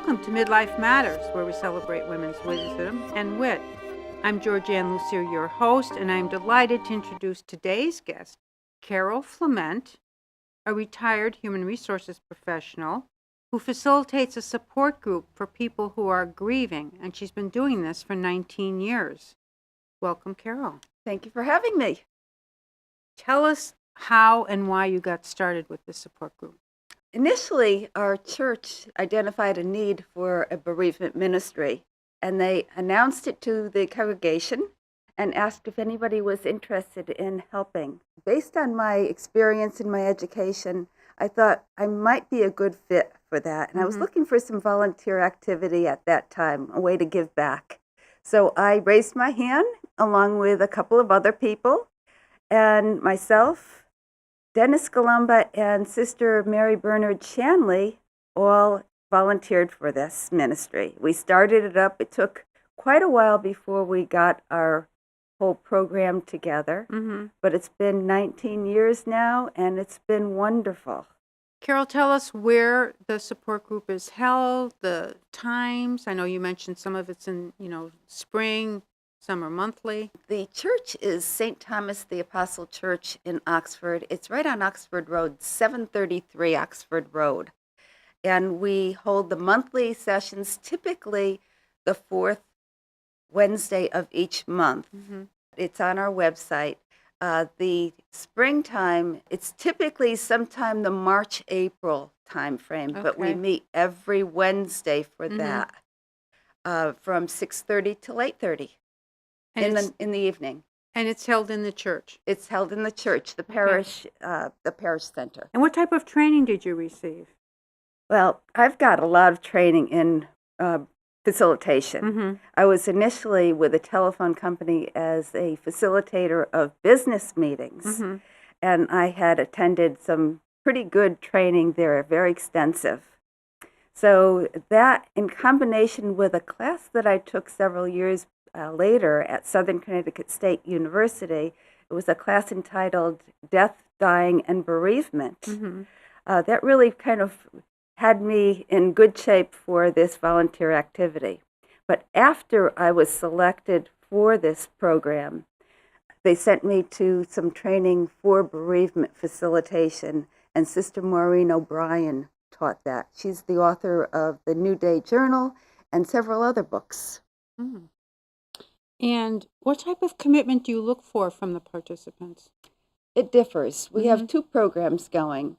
Welcome to MidLIFE Matters, where we celebrate women's wisdom and wit. I'm Georgian Lussier, your host, and I'm delighted to introduce today's guest, Carol Flament, a retired human resources professional who facilitates a support group for people who are grieving, and she's been doing this for 19 years. Welcome, Carol. Thank you for having me. Tell us how and why you got started with this support group. Initially, our church identified a need for a bereavement ministry, and they announced it to the congregation and asked if anybody was interested in helping. Based on my experience and my education, I thought I might be a good fit for that, and I was looking for some volunteer activity at that time, a way to give back. So I raised my hand along with a couple of other people, and myself, Dennis Galumba, and Sister Mary Bernard Shanley all volunteered for this ministry. We started it up. It took quite a while before we got our whole program together, but it's been 19 years now, and it's been wonderful. Carol, tell us where the support group is held, the times. I know you mentioned some of it's in, spring, some are monthly. The church is St. Thomas the Apostle Church in Oxford. It's right on Oxford Road, 733 Oxford Road. And we hold the monthly sessions, typically the fourth Wednesday of each month. It's on our website. The springtime, it's typically sometime the March-April time frame, but we meet every Wednesday for that, from 6:30 till 8:30 in the evening. And it's held in the church? It's held in the church, the parish center. And what type of training did you receive? Well, I've got a lot of training in facilitation. I was initially with a telephone company as a facilitator of business meetings, and I had attended some pretty good training there, very extensive. So that, in combination with a class that I took several years later at Southern Connecticut State University, it was a class entitled Death, Dying, and Bereavement. That really kind of had me in good shape for this volunteer activity. But after I was selected for this program, they sent me to some training for bereavement facilitation, and Sister Maureen O'Brien taught that. She's the author of the New Day Journal and several other books. And what type of commitment do you look for from the participants? It differs. We have two programs going.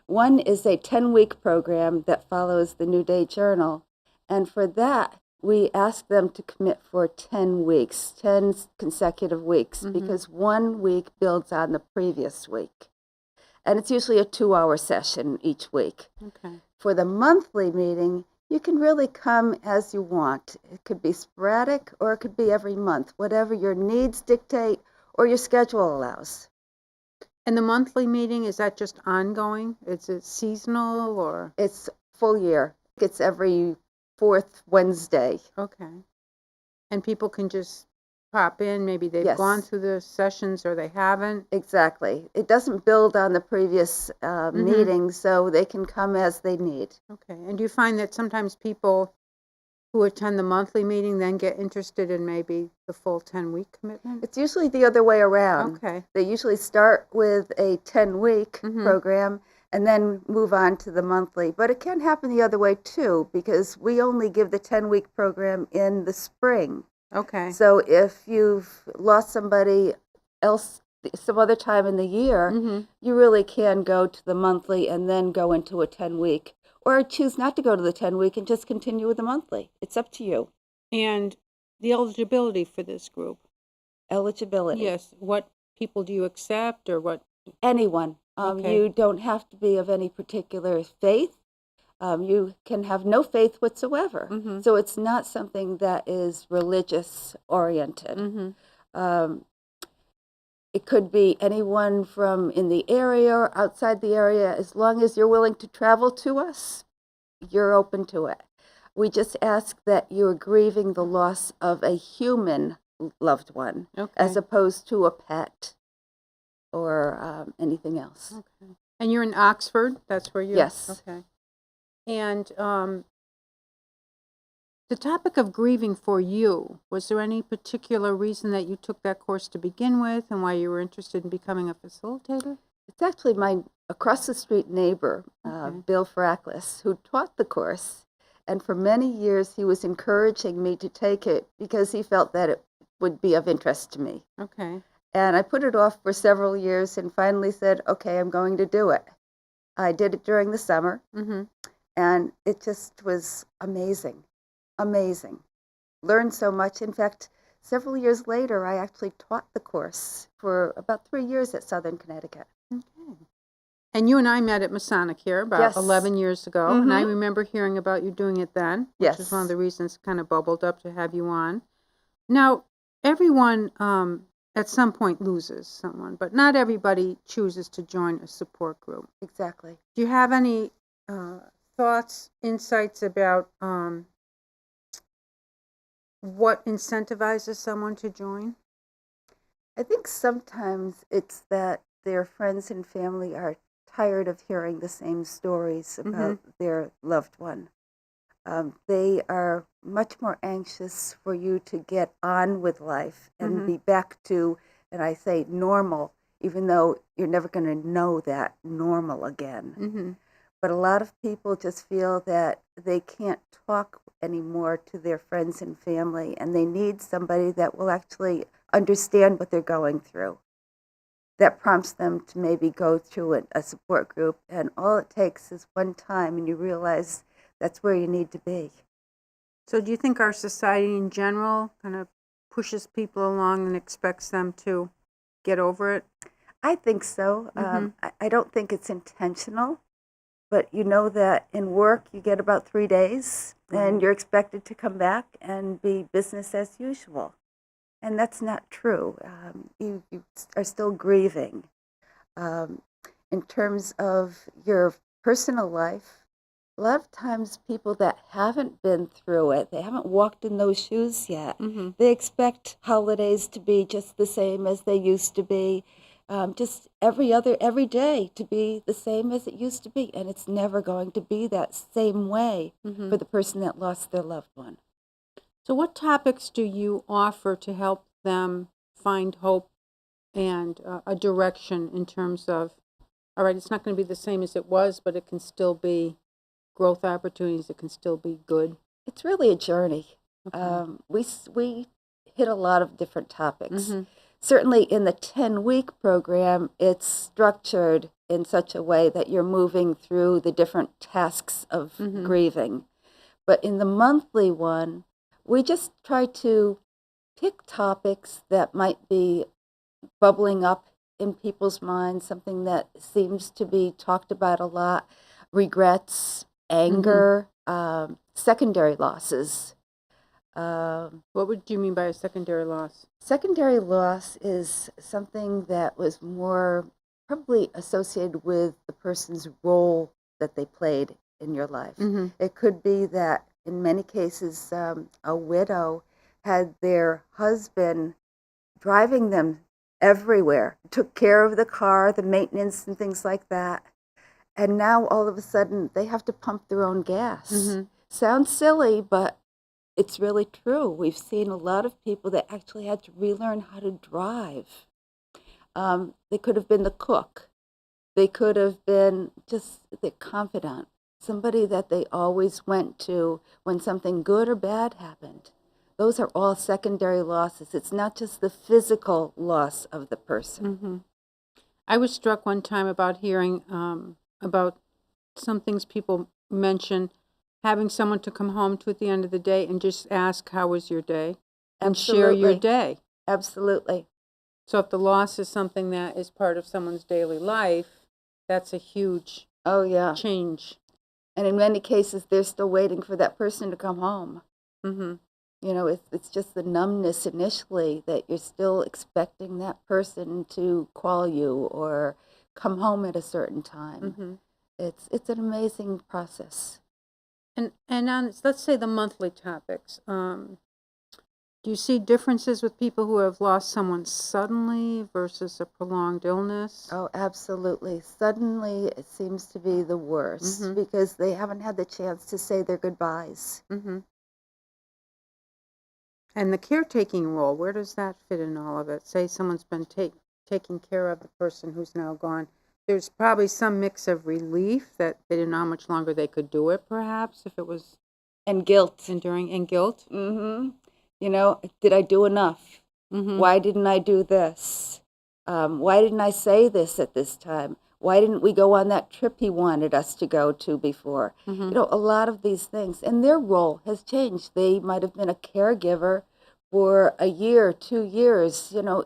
One is a 10-week program that follows the New Day Journal, and for that, we ask them to commit for 10 weeks, 10 consecutive weeks, because 1 week builds on the previous week. And it's usually a 2-hour session each week. For the monthly meeting, you can really come as you want. It could be sporadic, or it could be every month, whatever your needs dictate or your schedule allows. And the monthly meeting, is that just ongoing? Is it seasonal or? It's full year. It's every fourth Wednesday. And people can just pop in, maybe they've gone through the sessions or they haven't? Exactly. It doesn't build on the previous meeting, so they can come as they need. And do you find that sometimes people who attend the monthly meeting then get interested in maybe the full 10-week commitment? It's usually the other way around. They usually start with a 10-week program and then move on to the monthly. But it can happen the other way too, because we only give the 10-week program in the spring. So if you've lost somebody else some other time in the year, you really can go to the monthly and then go into a 10-week. Or choose not to go to the 10-week and just continue with the monthly. It's up to you. And the eligibility for this group? Eligibility. Yes. What people do you accept, or what? Anyone. You don't have to be of any particular faith. You can have no faith whatsoever. So it's not something that is religious oriented. It could be anyone from in the area or outside the area. As long as you're willing to travel to us, you're open to it. We just ask that you're grieving the loss of a human loved one, as opposed to a pet or anything else. And you're in Oxford? That's where you're? Yes. And The topic of grieving for you, was there any particular reason that you took that course to begin with and why you were interested in becoming a facilitator? It's actually my across the street neighbor, Okay. Bill Frackless, who taught the course. And for many years, he was encouraging me to take it because he felt that it would be of interest to me. Okay. And I put it off for several years and finally said, okay, I'm going to do it. I did it during the summer, Mm-hmm. and it just was amazing. Amazing. Learned so much. In fact, several years later, I actually taught the course for about 3 years at Southern Connecticut. Okay. And you and I met at Masonic here about Yes. 11 years ago, and I Mhm. remember hearing about you doing it then, which is one of Yes. the reasons it kind of bubbled up to have you on. Now, everyone at some point loses someone, but not everybody chooses to join a support group. Exactly. Do you have any thoughts, insights about what incentivizes someone to join? I think sometimes it's that their friends and family are tired of hearing the same stories about their loved one. They are much more anxious for you to get on with life and be back to, and I say normal, even though you're never going to know that normal again. Mm-hmm. But a lot of people just feel that they can't talk anymore to their friends and family, and they need somebody that will actually understand what they're going through. That prompts them to maybe go through a support group, and all it takes is one time, and you realize that's where you need to be. So do you think our society in general kind of pushes people along and expects them to get over it? I think so. I don't think it's intentional, but you know that in work you get about 3 days, and you're expected to come back and be business as usual. And that's not true. You are still grieving. In terms of your personal life, a lot of times people that haven't been through it, they haven't walked in those shoes yet, they expect holidays to be just the same as they used to be, just every day to be the same as it used to be. And it's never going to be that same way for the person that lost their loved one. So what topics do you offer to help them find hope and a direction in terms of, all right, it's not going to be the same as it was, but it can still be growth opportunities, it can still be good? It's really a journey. Okay. We hit a lot of different topics. Certainly in the 10-week program, it's structured in such a way that you're moving through the different tasks of grieving. But in the monthly one, we just try to pick topics that might be bubbling up in people's minds, something that seems to be talked about a lot: regrets, anger, secondary losses. What would you mean by a secondary loss? Secondary loss is something that was more probably associated with the person's role that they played in your life. It could be that in many cases a widow had their husband driving them everywhere, took care of the car, the maintenance and things like that. And now all of a sudden they have to pump their own gas. Sounds silly, but it's really true. We've seen a lot of people that actually had to relearn how to drive. They could have been the cook. They could have been just the confidant, somebody that they always went to when something good or bad happened. Those are all secondary losses. It's not just the physical loss of the person. I was struck one time about hearing about some things people mention, having someone to come home to at the end of the day and just ask, how was your day? And share your Absolutely. day. Absolutely. So if the loss is something that is part of someone's daily life, that's a huge Oh, yeah. change. And in many cases, they're still waiting for that person to come home. You know, it's just the numbness initially that you're still expecting that person to call you or come home at a certain time. It's an amazing process. And on, let's say, the monthly topics, do you see differences with people who have lost someone suddenly versus a prolonged illness? Oh, absolutely. Suddenly, it seems to be the worst because they haven't had the chance to say their goodbyes. And the caretaking role, where does that fit in all of it? Say someone's been taking care of the person who's now gone. There's probably some mix of relief that they didn't know how much longer they could do it, perhaps, if it was And guilt. enduring, and guilt. Mm-hmm. You know, did I do enough? Mm-hmm. Why didn't I do this? Why didn't I say this at this time? Why didn't we go on that trip he wanted us to go to before? Mm-hmm. You know, a lot of these things. And their role has changed. They might have been a caregiver for a year, 2 years. You know,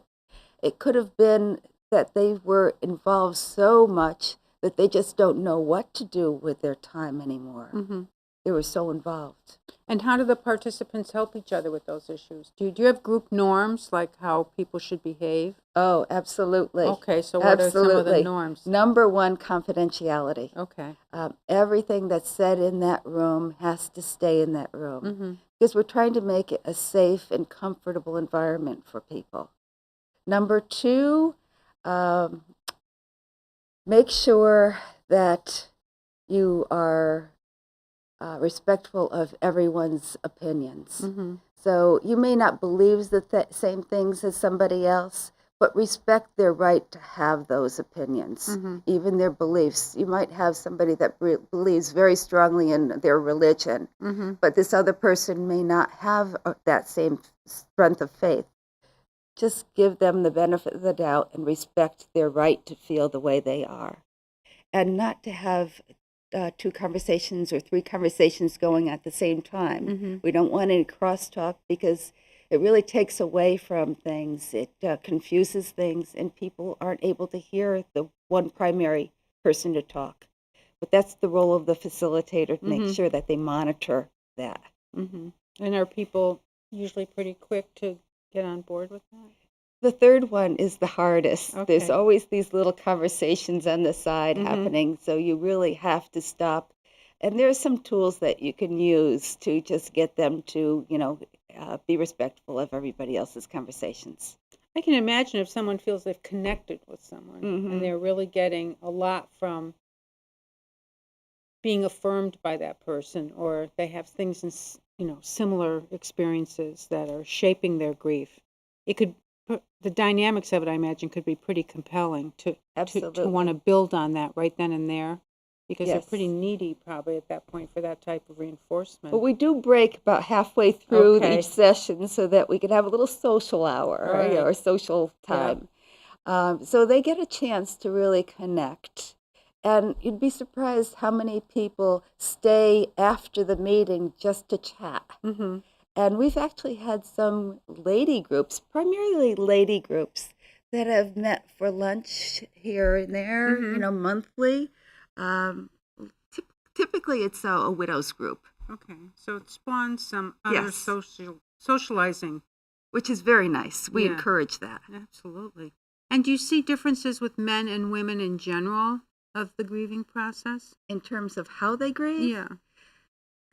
it could have been that they were involved so much that they just don't know what to do with their time anymore. Mm-hmm. They were so involved. And how do the participants help each other with those issues? Do you have group norms, like how people should behave? Oh, absolutely. Okay, so what are some of the norms? Number one, confidentiality. Okay. Everything that's said in that room has to stay in that room. Mm-hmm. Because we're trying to make it a safe and comfortable environment for people. Number two, make sure that you are respectful of everyone's opinions. Mm-hmm. So you may not believe the same things as somebody else, but respect their right to have those opinions, Mm-hmm. even their beliefs. You might have somebody that believes very strongly in their religion, Mm-hmm. but this other person may not have that same strength of faith. Just give them the benefit of the doubt and respect their right to feel the way they are. And not to have 2 conversations or 3 conversations going at the same time. Mm-hmm. We don't want any crosstalk because it really takes away from things. It confuses things, and people aren't able to hear the one primary person to talk. But that's the role of the facilitator, to make Mm-hmm. sure that they monitor that. Mm-hmm. And are people usually pretty quick to get on board with that? The third one is the hardest. Okay. There's always these little conversations on the side Mm-hmm. happening, so you really have to stop. And there are some tools that you can use to just get them to, be respectful of everybody else's conversations. I can imagine if someone feels they've connected with someone Mm-hmm. and they're really getting a lot from being affirmed by that person, or they have things in similar experiences that are shaping their grief. It could the dynamics of it, I imagine, could be pretty compelling to Absolutely. want to build on that right then and there, because Yes. they're pretty needy probably at that point for that type of reinforcement. But we do break about halfway through Okay. each session so that we can have a little social hour, Right. or social time. So they get a chance to really connect. And you'd be surprised how many people stay after the meeting just to chat. Mm-hmm. And we've actually had some lady groups, primarily lady groups, that have met for lunch here and there, Mm-hmm. Monthly. Typically, it's a widow's group, Okay, so it spawns some other Yes. socializing. which is very nice. We Yeah. encourage that. Absolutely. And do you see differences with men and women in general of the grieving process? In terms of how they grieve, Yeah.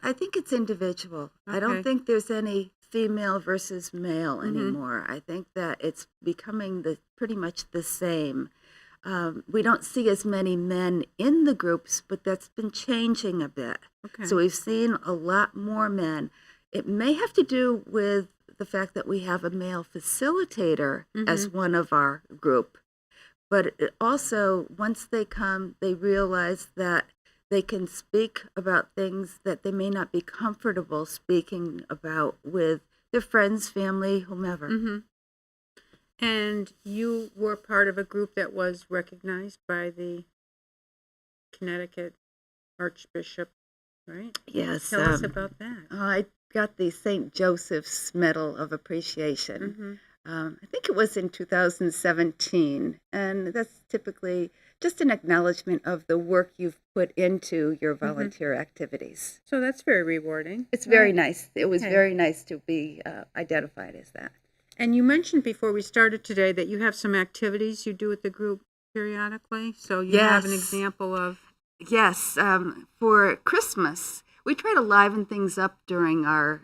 I think it's individual. I don't Okay. think there's any female versus male Mhm. anymore. I think that it's becoming pretty much the same. We don't see as many men in the groups, but that's been changing a bit. Okay. So we've seen a lot more men. It may have to do with the fact that we have a male facilitator as one of our group. But it also, once they come, they realize that they can speak about things that they may not be comfortable speaking about with their friends, family, whomever. Mm-hmm. And you were part of a group that was recognized by the Connecticut Archbishop, right? Yes. Tell us about that. I got the St. Joseph's Medal of Appreciation. Mm-hmm. I think it was in 2017, and that's typically just an acknowledgement of the work you've put into your volunteer activities. So that's very rewarding. It's very right? nice. It was Okay. very nice to be identified as that. And you mentioned before we started today that you have some activities you do with the group periodically. So you have an Yes. example of... Yes, for Christmas, we try to liven things up during our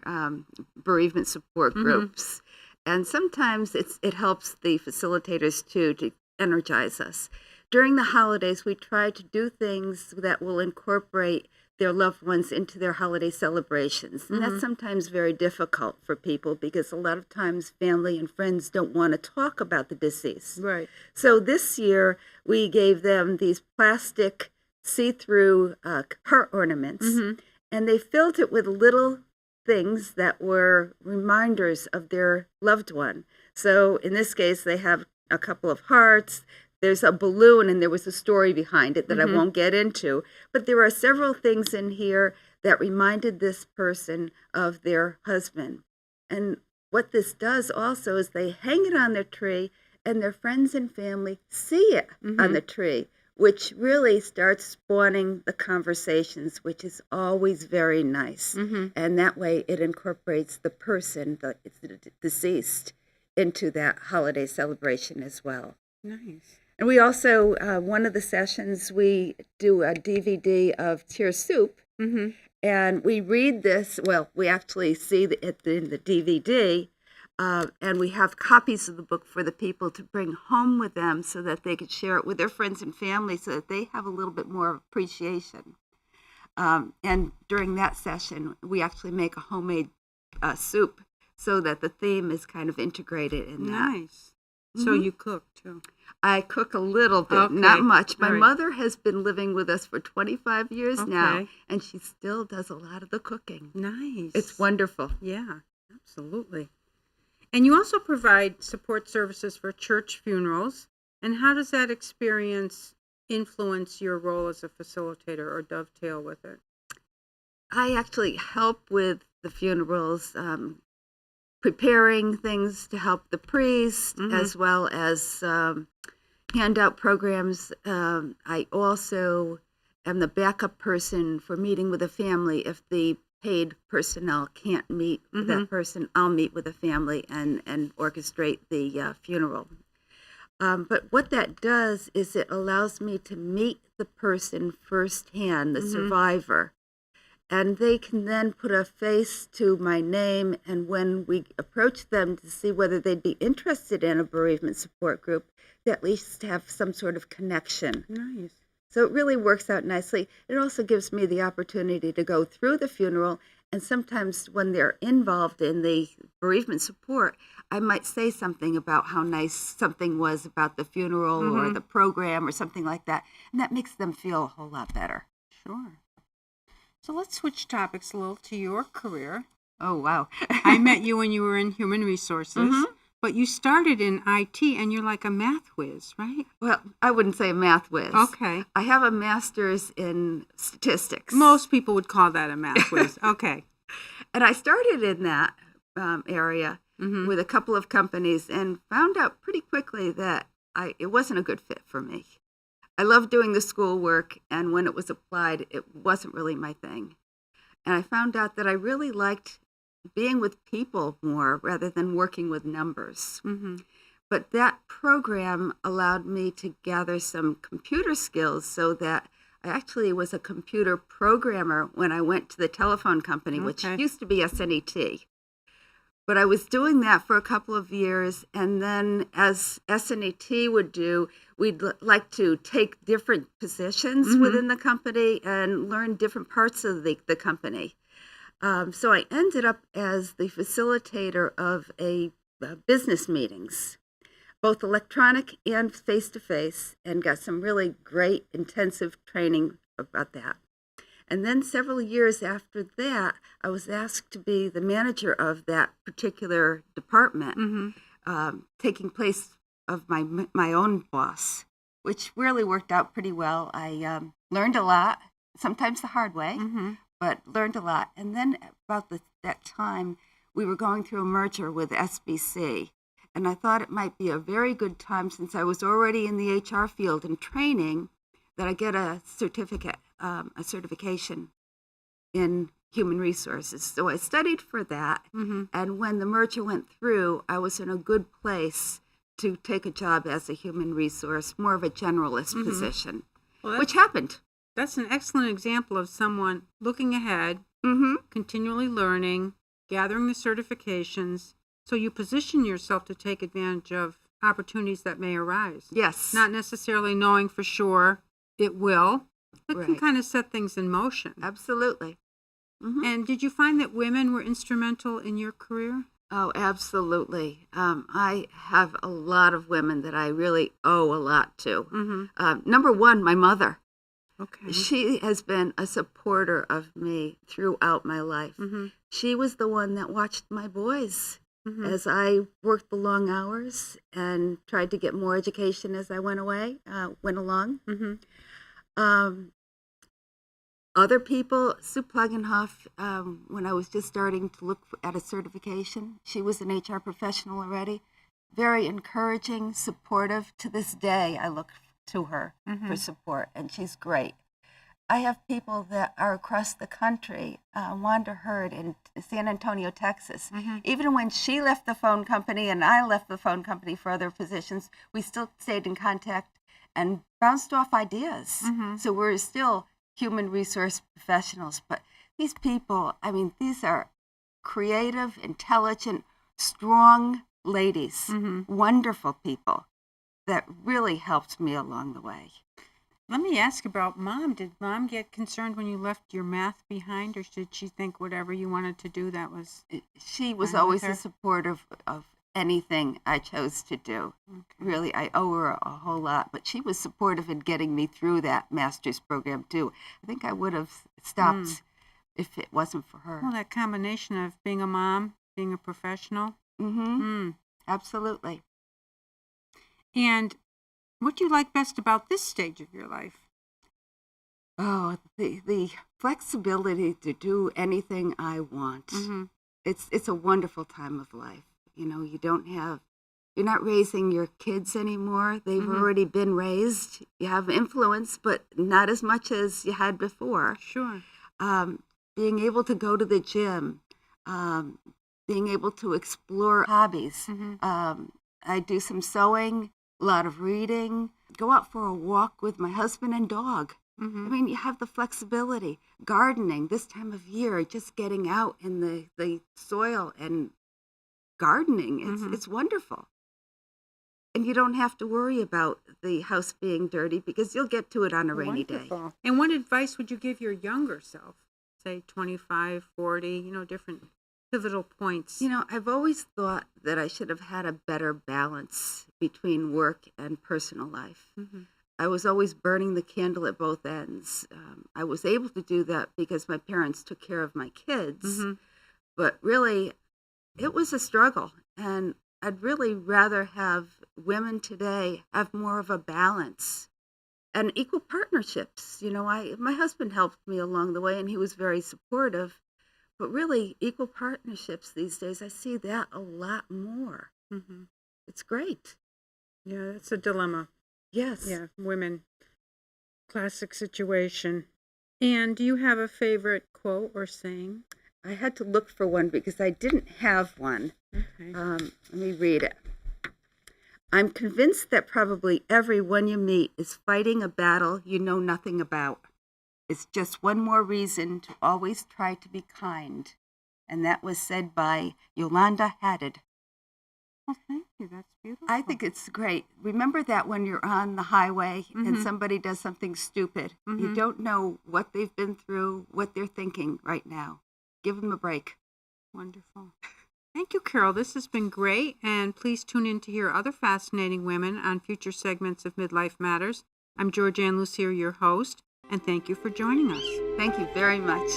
bereavement support groups. And sometimes it helps the facilitators, too, to energize us. during the holidays, we try to do things that will incorporate their loved ones into their holiday celebrations. And that's sometimes very difficult for people because a lot of times family and friends don't want to talk about the deceased. Right. So this year, we gave them these plastic see-through heart ornaments, and they filled it with little things that were reminders of their loved one. So in this case, they have a couple of hearts. There's a balloon, and there was a story behind it that I won't get into. But there are several things in here that reminded this person of their husband. And what this does also is they hang it on their tree, and their friends and family see it on the tree, which really starts spawning the conversations, which is always very nice. And that way it incorporates the person, the deceased, into that holiday celebration as well. Nice. And we also, one of the sessions, we do a DVD of Tear Soup, and we read this, well, we actually see it in the DVD, and we have copies of the book for the people to bring home with them so that they could share it with their friends and family so that they have a little bit more appreciation. And during that session, we actually make a homemade soup so that the theme is kind of integrated in that. Nice. So you cook, too. I cook a little bit, Okay. not much. My All right. mother has been living with us for 25 years now, Okay. and she still does a lot of the cooking. Nice. It's wonderful. Yeah, absolutely. And you also provide support services for church funerals. And how does that experience influence your role as a facilitator or dovetail with it? I actually help with the funerals, preparing things to help the priest, as well as handout programs. I also am the backup person for meeting with a family. If the paid personnel can't meet with that person, I'll meet with the family and orchestrate the funeral. But what that does is it allows me to meet the person firsthand, the survivor. And they can then put a face to my name, and when we approach them to see whether they'd be interested in a bereavement support group, they at least have some sort of connection. Nice. So it really works out nicely. It also gives me the opportunity to go through the funeral, and sometimes when they're involved in the bereavement support, I might say something about how nice something was about the funeral or the program or something like that, and that makes them feel a whole lot better. Sure. So let's switch topics a little to your career. Oh, wow. I met you when you were in human resources, but you started in IT and you're like a math whiz, right? Well, I wouldn't say a math whiz. Okay. I have a master's in statistics. Most people would call that a math whiz. Okay. And I started in that area with a couple of companies and found out pretty quickly that it wasn't a good fit for me. I loved doing the schoolwork, and when it was applied, it wasn't really my thing. And I found out that I really liked being with people more rather than working with numbers. But that program allowed me to gather some computer skills so that I actually was a computer programmer when I went to the telephone company, which used to be SNET. But I was doing that for a couple of years, and then as SNET would do, we'd like to take different positions within the company and learn different parts of the company. So I ended up as the facilitator of business meetings, both electronic and face-to-face, and got some really great intensive training about that. And then several years after that, I was asked to be the manager of that particular department, taking place of my own boss, which really worked out pretty well. I learned a lot, sometimes the hard way, but learned a lot. And then about that time, we were going through a merger with SBC. And I thought it might be a very good time, since I was already in the HR field and training, that I get a certification in human resources. So I studied for that. And when the merger went through, I was in a good place to take a job as a human resource, more of a generalist position, which happened. That's an excellent example of someone looking ahead, continually learning, gathering the certifications. So you position yourself to take advantage of opportunities that may arise. Yes. Not necessarily knowing for sure it will. It can Right. kind of set things in motion. Absolutely. Mhm. And did you find that women were instrumental in your career? Oh, absolutely. I have a lot of women that I really owe a lot to. Mm-hmm. Number one, my mother. Okay. She has been a supporter of me throughout my life. Mm-hmm. She was the one that watched my boys Mm-hmm. as I worked the long hours and tried to get more education as I went along. Mm-hmm. Other people, Sue Plugenhoff, when I was just starting to look at a certification, she was an HR professional already, very encouraging, supportive. To this day, I look to her for support, and she's great. I have people that are across the country. Wanda Hurd in San Antonio, Texas. Mm-hmm. Even when she left the phone company and I left the phone company for other positions, we still stayed in contact and bounced off ideas. Mm-hmm. So we're still human resource professionals. But these people, I mean, these are creative, intelligent, strong ladies, wonderful people that really helped me along the way. Let me ask about Mom. Did Mom get concerned when you left your math behind, or did she think whatever you wanted to do, that was... She was Fine with always her? a supportive of anything I chose to do. Okay. Really, I owe her a whole lot, but she was supportive in getting me through that master's program too. I think I would have stopped if it wasn't for her. Well, that combination of being a mom, being a professional. Absolutely. And what do you like best about this stage of your life? Oh, the flexibility to do anything I want. It's a wonderful time of life. You know, you're not raising your kids anymore. They've already been raised. You have influence, but not as much as you had before. Sure. Being able to go to the gym, being able to explore hobbies. I do some sewing, a lot of reading, go out for a walk with my husband and dog. I mean, you have the flexibility. Gardening this time of year, just getting out in the soil and gardening, it's wonderful. And you don't have to worry about the house being dirty because you'll get to it on a rainy day. Wonderful. And what advice would you give your younger self, say 25, 40, different pivotal points? I've always thought that I should have had a better balance between work and personal life. I was always burning the candle at both ends. I was able to do that because my parents took care of my kids, but really, it was a struggle. And I'd really rather have women today have more of a balance and equal partnerships. My husband helped me along the way, and he was very supportive. But really, equal partnerships these days, I see that a lot more. It's great. Yeah, that's a dilemma. Yes. Yeah, women. Classic situation. And do you have a favorite quote or saying? I had to look for one because I didn't have one. Okay. Let me read it. I'm convinced that probably everyone you meet is fighting a battle you know nothing about. It's just one more reason to always try to be kind. And that was said by Yolanda Haddad. Well, thank you. That's beautiful. I think it's great. Remember that when you're on the highway and somebody does something stupid, you don't know what they've been through, what they're thinking right now. Give them a break. Wonderful. Thank you, Carol. This has been great. And please tune in to hear other fascinating women on future segments of MidLIFE Matters. I'm Georgian Lussier, your host, and thank you for joining us. Thank you very much.